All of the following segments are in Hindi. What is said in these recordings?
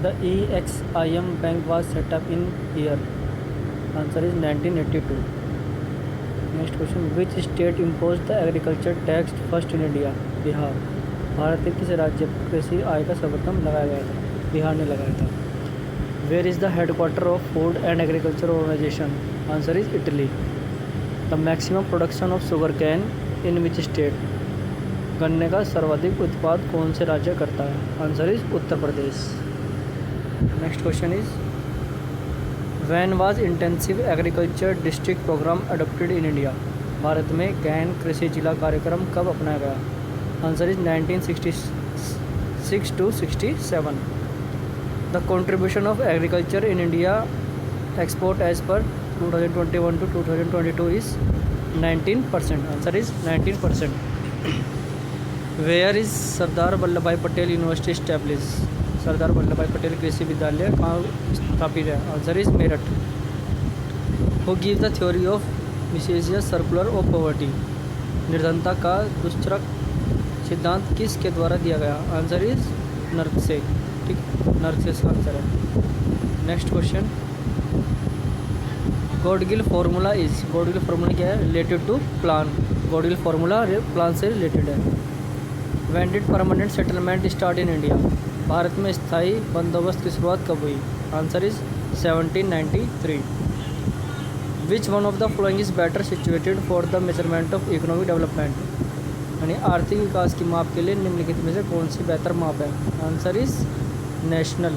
The EXIM bank was set up in year. Answer is 1982. Next question, which state impose the agriculture tax first in India? Bihar. Bharat के किस राज्य पर कृषि आय का सर्वप्रथम लगाया गया था? बिहार ने लगाया था। Where is the headquarter of food and agriculture organisation? Answer is Italy. The maximum production of sugar cane in which state? गन्ने का सर्वाधिक उत्पाद कौन से राज्य करता है? Answer is Uttar Pradesh. Next question is, when was intensive agriculture district programme adopted in India? Bharat में गहन कृषि जिला कार्यक्रम कब अपनाया गया? Answer is 1966 to 67। The contribution of agriculture in India export age पर 2021 to 2022 is 19%। Answer is 19%। Where is Sardar Vallabh Bhai Patel university establish? Sardar Vallabh Bhai Patel कृषि विद्यालय कहाँ स्थापित है? Answer is Meerut. Who give the theory of vicious circular of poverty? निर्धनता का दुष्चरक सिद्धांत किसके द्वारा दिया गया? आंसर इज नर्क से। ठीक, नर्क से आंसर है। Next question, Gadgil formula is? Gadgil formula क्या है? Related to plan. Gadgil formula plan से रिलेटेड है। When did permanent settlement start in India? Bharat में स्थायी बंदोबस्त की शुरुआत कब हुई? Answer is 1793। Which one of the following is better situated for the measurement of economic development? यानी आर्थिक विकास की माप के लिए निम्नलिखित में से कौन सी बेहतर माप है? Answer is national.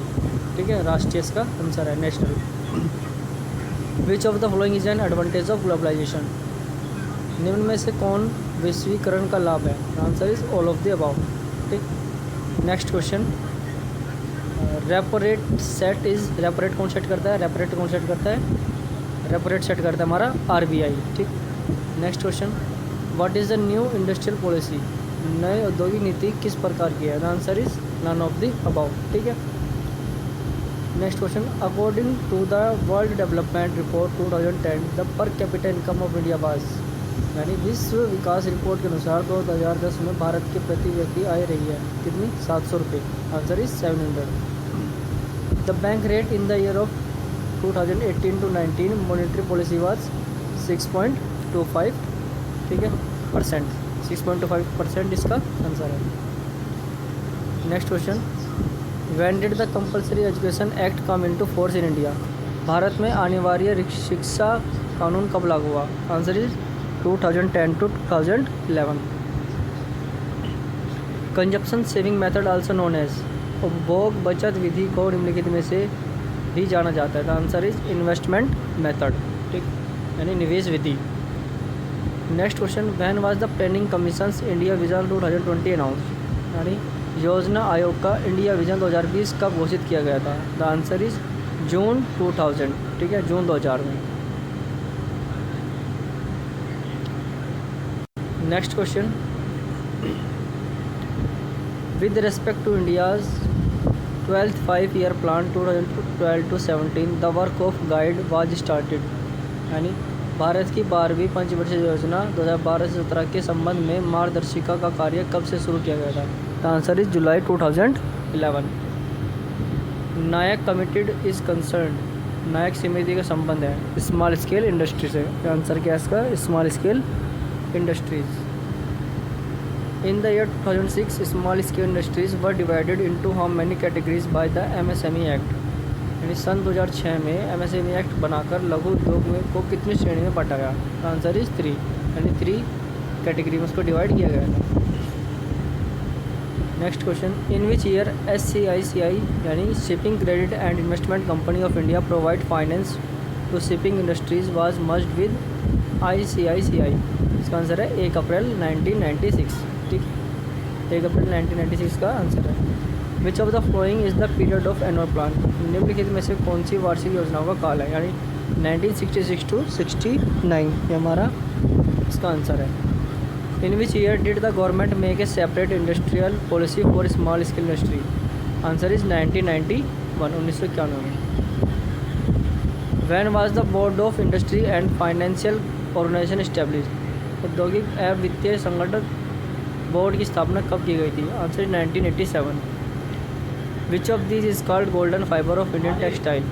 ठीक है, राष्ट्रीय इसका आंसर है, national. Which of the following is an advantage of globalisation? निम्न में से कौन वैश्वीकरण का लाभ है? Answer is all of the above. ठीक, next question, repo rate set is? Repo rate कौन सेट करता है? रेपो रेट कौन सेट करता है? रेपो रेट सेट करता है हमारा RBI। ठीक, next question, what is the new industrial policy? नई औद्योगिक नीति किस प्रकार की है? The answer is none of the above. ठीक है, next question, according to the world development report 2010 the per capita income of India was? यानी विश्व विकास रिपोर्ट के अनुसार 2010 में भारत के प्रति व्यक्ति आय रही है कितनी? 700 रुपये। Answer is 700। The bank rate in the year of 2018 to 19 monetary policy was 6.25। ठीक है, %। 6.25% इसका आंसर है। Next question, when did the compulsory education act come into force in India? Bharat में अनिवार्य शिक्षा कानून कब लागू हुआ? Answer is 2010 to 2011। Consumption saving method also known as? उपभोग बचत विधि को निम्नलिखित में से भी जाना जाता है? The answer is investment method. ठीक, यानी निवेश विधि। Next question, when was the planning commission India vision 2020 announce? यानी योजना आयोग का इंडिया विजन 2020 कब घोषित किया गया था? The answer is June 2000। ठीक है, जून 2000 में। Next question, with respect to India's 12th 5-year plan 2012 to 17 the work of guide was started? यानी भारत की 12वीं पंचवर्षीय योजना 2012 से 17 के संबंध में मार्गदर्शिका का कार्य कब से शुरू किया गया था? The answer is July 2011। Nayak committee is concern? Nayak समिति का संबंध है स्मॉल स्केल इंडस्ट्री से। आंसर क्या है इसका? Small scale industries. In the year 2006 small scale industries were divided into how many categories by the MSME act? यानी सन 2006 में MSME एक्ट बनाकर लघु उद्योग में को कितनी श्रेणी में बांटा गया? आंसर इज 3, यानी 3 कैटेगरी में उसको डिवाइड किया गया था। Next question, in which year SCICI यानी shipping credit and investment company of India provide finance to shipping industries was merged with ICICI? इसका आंसर है 1 अप्रैल 1996। ठीक, 1 अप्रैल 1996 का आंसर है। विच of the following is the period of annual plan? निम्नलिखित में से कौन सी वार्षिक योजनाओं का काल है? यानी 1966 to 69 ये हमारा इसका आंसर है। In which year did the government make a separate industrial policy for small scale industry? Answer is 1991, 1991 में। When was the board of industry and financial organisation established? औद्योगिक एवं वित्तीय संगठन बोर्ड की स्थापना कब की गई थी? Answer 1987। Which of this is called golden fibre of Indian textile?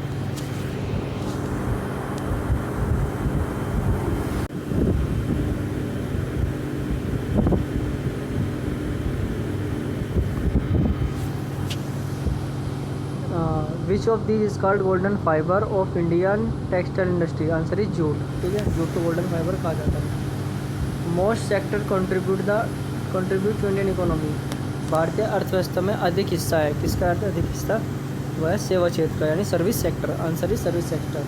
Which of this is called golden fibre of Indian textile industry? Answer is jute. ठीक है, जूट को गोल्डन फाइबर कहा जाता है। Most sector contribute to Indian economy? भारतीय अर्थव्यवस्था में अधिक हिस्सा है, किसका अधिक हिस्सा? वह है सेवा क्षेत्र का, यानी service sector. Answer is service sector.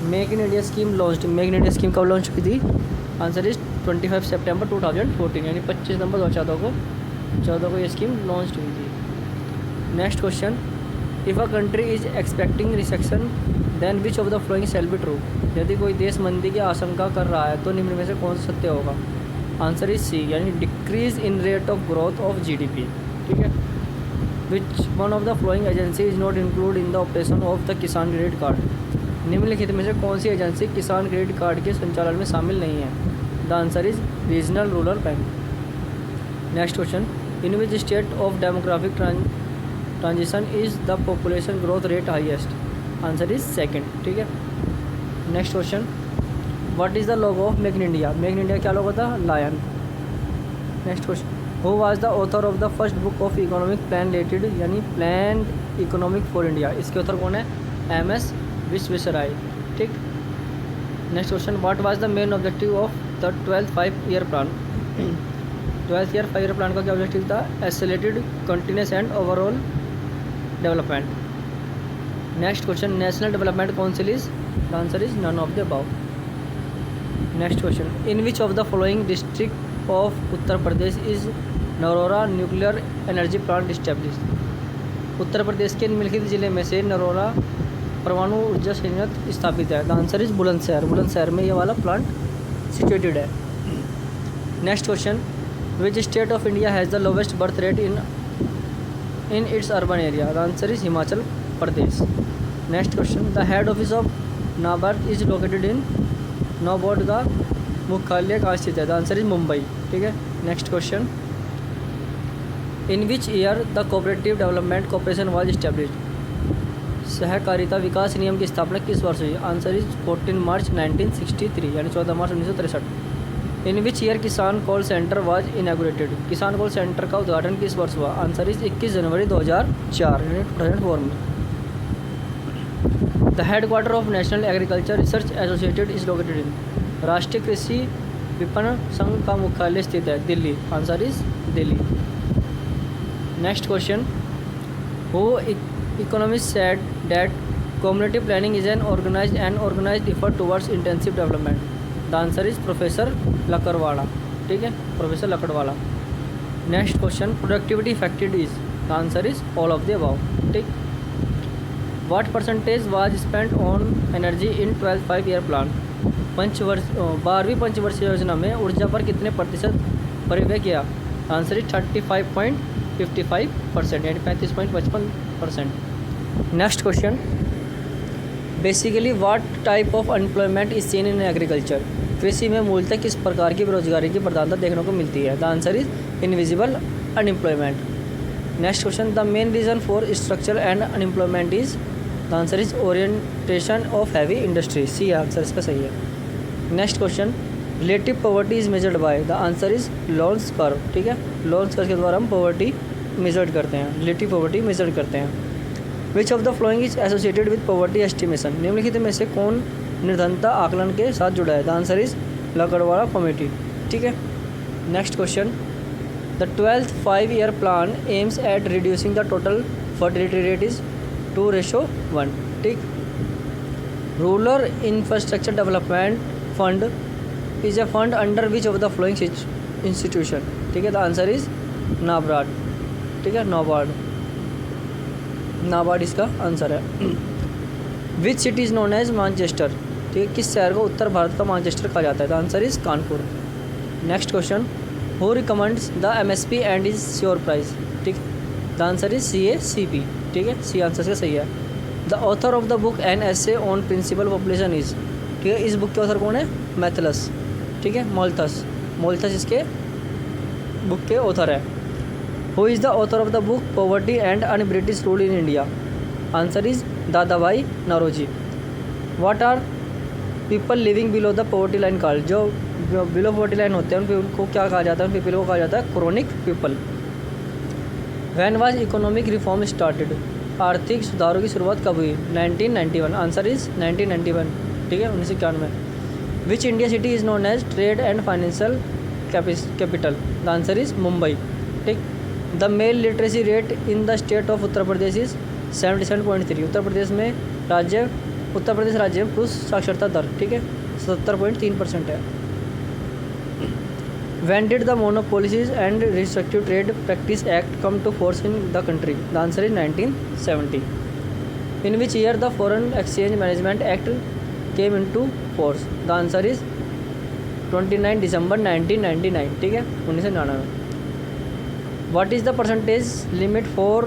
Make in India scheme launch? Make in India scheme कब लॉन्च हुई थी? आंसर इज 25 सितंबर 2014, यानी 25 नवंबर 2014 को ये स्कीम लॉन्च हुई थी। Next question, if a country is expecting recession then which of the following shall be true? यदि कोई देश मंदी की आशंका कर रहा है तो निम्न में से कौन सा सत्य होगा? आंसर इज सी, यानी decrease in rate of growth of GDP. ठीक है। विच one of the flowing agency is not include in the operation of the किसान क्रेडिट कार्ड? निम्नलिखित में से कौन सी एजेंसी किसान क्रेडिट कार्ड के संचालन में शामिल नहीं है? The answer is regional rural bank. Next question, in which state of demographic transition is the population growth rate highest? Answer is second. ठीक है। Next question, what is the logo of make in India? Make in India क्या लोगो था? Lion. Next question, who was the author of the first book of economic plan related, यानी प्लान इकोनॉमिक फॉर इंडिया? इसके ऑथर कौन है? MS विश्वेश्वराय। ठीक। Next question, what was the main objective of the 12th 5-year plan? 12th year 5-year plan का क्या ऑब्जेक्टिव था? Accelerated continuous and overall development. Next question, national development council is? The answer is none of the above. Next question, in which of the following district of Uttar Pradesh is Narora nuclear energy plant established? Uttar Pradesh के निम्नलिखित जिले में से नरोरा परमाणु ऊर्जा संयंत्र स्थापित है? The answer is Bulandshahr. Bulandshahr में ये वाला प्लांट सिचुएटेड है। Next question, which state of India has the lowest birth rate in its urban area? The answer is Himachal Pradesh. Next question, the head office of NABARD is located इन? नाबार्ड का मुख्यालय कहाँ स्थित है? The answer is Mumbai. ठीक है। Next question, in which year the cooperative development corporation was established? सहकारिता विकास नियम की स्थापना किस वर्ष हुई? आंसर इज 14 मार्च 1963, यानी 14 मार्च 1963। इन विच ईयर किसान कॉल सेंटर वाज इनॉग्रेटेड? किसान कॉल सेंटर का उद्घाटन किस वर्ष हुआ? आंसर इज 21 जनवरी 2004, यानी 2004 में। The headquarter of national agriculture research associated is located in? राष्ट्रीय कृषि विपणन संघ का मुख्यालय स्थित है Delhi. Answer is Delhi. Next question, who economist said that community planning is an organised effort towards intensive development? The answer is professor Lakdawala. ठीक है, professor Lakdawala. Next question, productivity factor is? The answer is all of the above. ठीक। What percentage was spent on energy in 12th 5-year plan? 12वीं पंचवर्षीय योजना में ऊर्जा पर कितने प्रतिशत परिव्यय किया? आंसर इज 35.55%, यानी 35.55%। Next question, basically what type of unemployment is seen in agriculture? कृषि में मूलतः किस प्रकार की बेरोजगारी की प्रधानता देखने को मिलती है? The answer is invisible unemployment. Next question, the main reason for structural and unemployment is? The answer is orientation of heavy industry. C answer इसका सही है। Next question, relative poverty is measured by? The answer is Lorenz curve. ठीक है, लॉन्स कर्व के द्वारा हम पॉवर्टी मेजर्ड करते हैं, रिलेटिव पॉवर्टी मेजर्ड करते हैं। विच of the flowing is associated with poverty estimation? निम्नलिखित में से कौन निर्धनता आकलन के साथ जुड़ा है? The answer is Lakdawala committee. ठीक है। Next question, the 12th 5-year plan aims at reducing the total fertility rate is 2:1। ठीक। Rural infrastructure development fund is a fund under which of the flowing institution? ठीक है, द आंसर इज नाबार्ड। ठीक है, नाबार्ड इसका आंसर है। Which city is known as Manchester? ठीक है, किस शहर को उत्तर भारत का मानचेस्टर कहा जाता है? The answer is Kanpur. Next question, who recommends the MSP and is sure price? ठीक, द आंसर इज CACP। ठीक है, सी आंसर से सही है। The author of the book an essay on principle population is? ठीक है, इस बुक के ऑथर कौन है? मैथलस। ठीक है, मोल्थस इसके बुक के ऑथर है। Who is the author of the book poverty and un British rule in India? Answer is Dadabhai Naoroji. What are people living below the poverty line called? जो बिलो पॉवर्टी लाइन होते हैं उनको क्या कहा जाता है? उन पीपल को कहा जाता है chronic people. When was economic reform started? आर्थिक सुधारों की शुरुआत कब हुई? 1991। आंसर इज 1991, ठीक है, 1991। Which India city is known as trade and financial capital? The answer is Mumbai, ठीक। The male literacy rate in the state of Uttar Pradesh is 77.3। Uttar Pradesh राज्य में पुरुष साक्षरता दर, ठीक है, 77.3% है। When did the Monopolies and Restrictive Trade Practice Act come to force in the country? The answer is 1970. In which year the Foreign Exchange Management Act came into force? The answer is 29 December 1999, ठीक है, 1999। What is the percentage limit for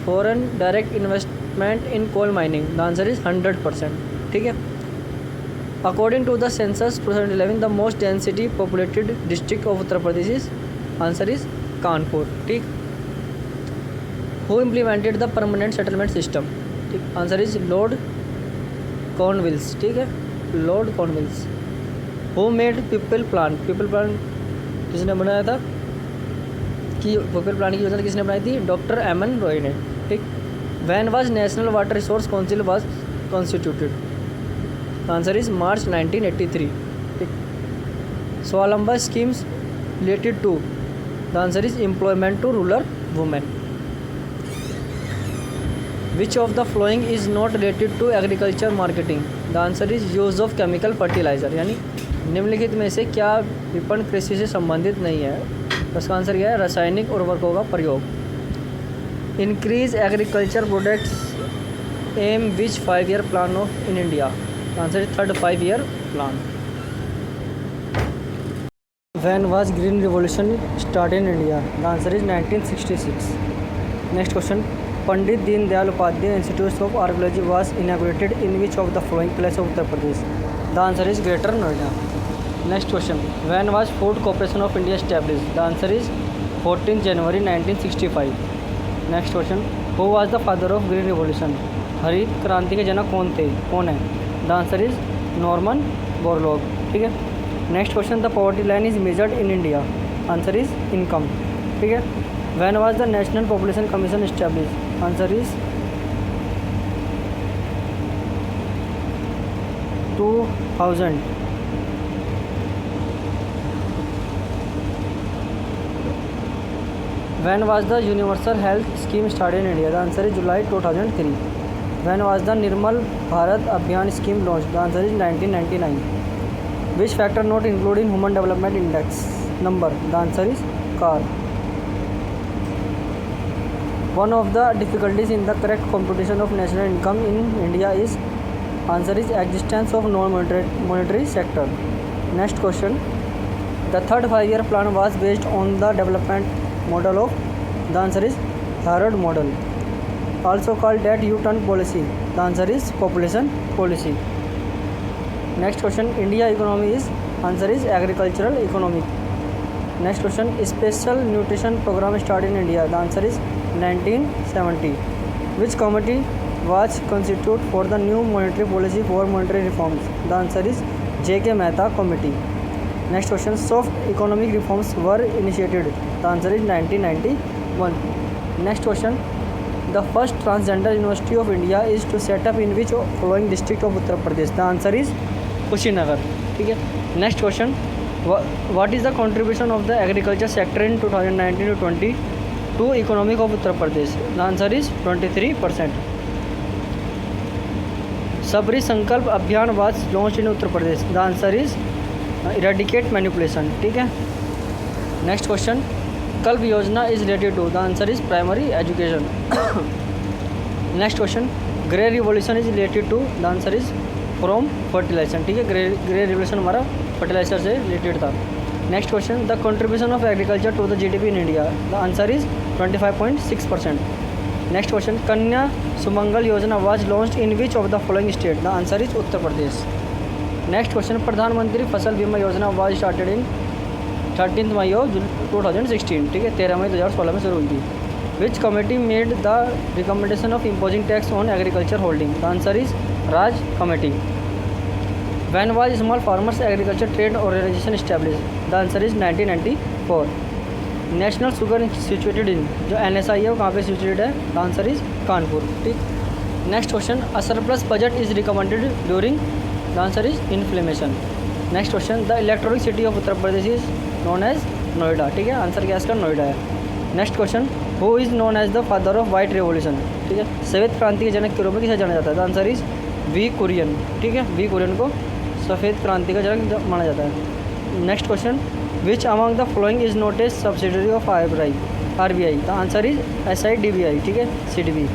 foreign direct investment in coal mining? The answer is 100%, ठीक है। According to the census 2011, the most density populated district of Uttar Pradesh is? Answer is Kanpur, ठीक। Who implemented the permanent settlement system? ठीक, आंसर इज लॉर्ड कॉर्नवालिस, ठीक है, Lord Cornwallis. Who made people plan? People plan किसने बनाया था? कि पीपल प्लान की योजना किसने बनाई थी? Doctor M.N.. रॉय ने, ठीक। When was national water resource council was constituted? Answer is March 1983, ठीक। Swavalamban schemes related to? The answer is employment to rural women. Which of the flowing is not related to agriculture marketing? The answer is use of chemical fertiliser. यानी निम्नलिखित में से क्या विपणन कृषि से संबंधित नहीं है? उसका आंसर क्या है? रासायनिक उर्वरकों का प्रयोग। Increase agriculture products aim which 5 year plan of in India? Answer is third 5-year plan. When was Green Revolution started in India? The answer is 1966. Next question. Pandit Deen Dayal Upadhyay Institute of Archaeology was inaugurated in which of the following place of Uttar Pradesh? The answer is Greater Noida. Next question. When was Food Corporation of India established? The answer is 14 January 1965. Next question. Who was the father of Green Revolution? हरित क्रांति के जनक कौन है? The answer is Norman Borlaug, ठीक है। Next question. The poverty line is measured in India? Answer is income, ठीक है। When was the national population commission established? Answer is 2000। When was the universal health scheme started in India? The answer is July 2003। When was the निर्मल भारत अभियान scheme launched? The answer is 1999. Which factor not included in Human Development Index number? The answer is car. One of the difficulties in the correct computation of national income in India is? Answer is existence of non-monetary sector. Next question. The third 5-year plan was based on the development model of? The answer is Harrod model. Also called that U-turn policy? The answer is population policy. Next question. India economy is? Answer is agricultural economy. Next question. Special nutrition program started in India? The answer is 1970. Which committee was constituted for the new monetary policy for monetary reforms? The answer is J.K. Mehta committee. Next question. Soft economic reforms were initiated? The answer is 1991. Next question. The first transgender university of India is to set up in which following district of Uttar Pradesh? The answer is Kushinagar, ठीक है। Next question. What is the contribution of the agriculture sector in 2019 to 20 to economic of Uttar Pradesh? The answer is 23%. Sabri Sankalp Abhiyan was launched in Uttar Pradesh? The answer is eradicate manipulation, ठीक है। Next question. Kalp Yojana is related to? The answer is primary education. Next question. Grey revolution is related to? The answer is from fertilization, ठीक है। ग्रे रिवोल्यूशन हमारा फर्टिलाइजर से रिलेटेड था। Next question. The contribution of agriculture to the GDP in India? The answer is 25.6%। Next question. Kanya Sumangala Yojana was launched in which of the following state? The answer is Uttar Pradesh. Next question. Pradhan Mantri फसल बीमा Yojana was started in? 13 May of 2016, ठीक है, 13 मई 2016 में शुरू हुई थी। Which committee made the recommendation of imposing tax on agriculture holding? The answer is Raj committee. When was small farmers agriculture trade organisation establish? The answer is 1994। National sugar situated in, जो NSI है वो कहाँ पे सिचुएटेड है? द आंसर इज कानपुर, ठीक। Next question, a surplus budget is recommended during? The answer is inflammation. Next question, the electronic city of Uttar Pradesh is known as Noida, ठीक है, आंसर क्या इसका? नोएडा है। Next question, who is known as the father of white revolution? ठीक है, सफ़ेद क्रांति के जनक के रूप में किसे जाना जाता है? The answer is V Kurien, ठीक है, वी कुरियन को सफ़ेद क्रांति का जनक माना जाता है। Next question, which among the following is not a subsidiary of RBI? The answer is SIDBI, ठीक है, CDB।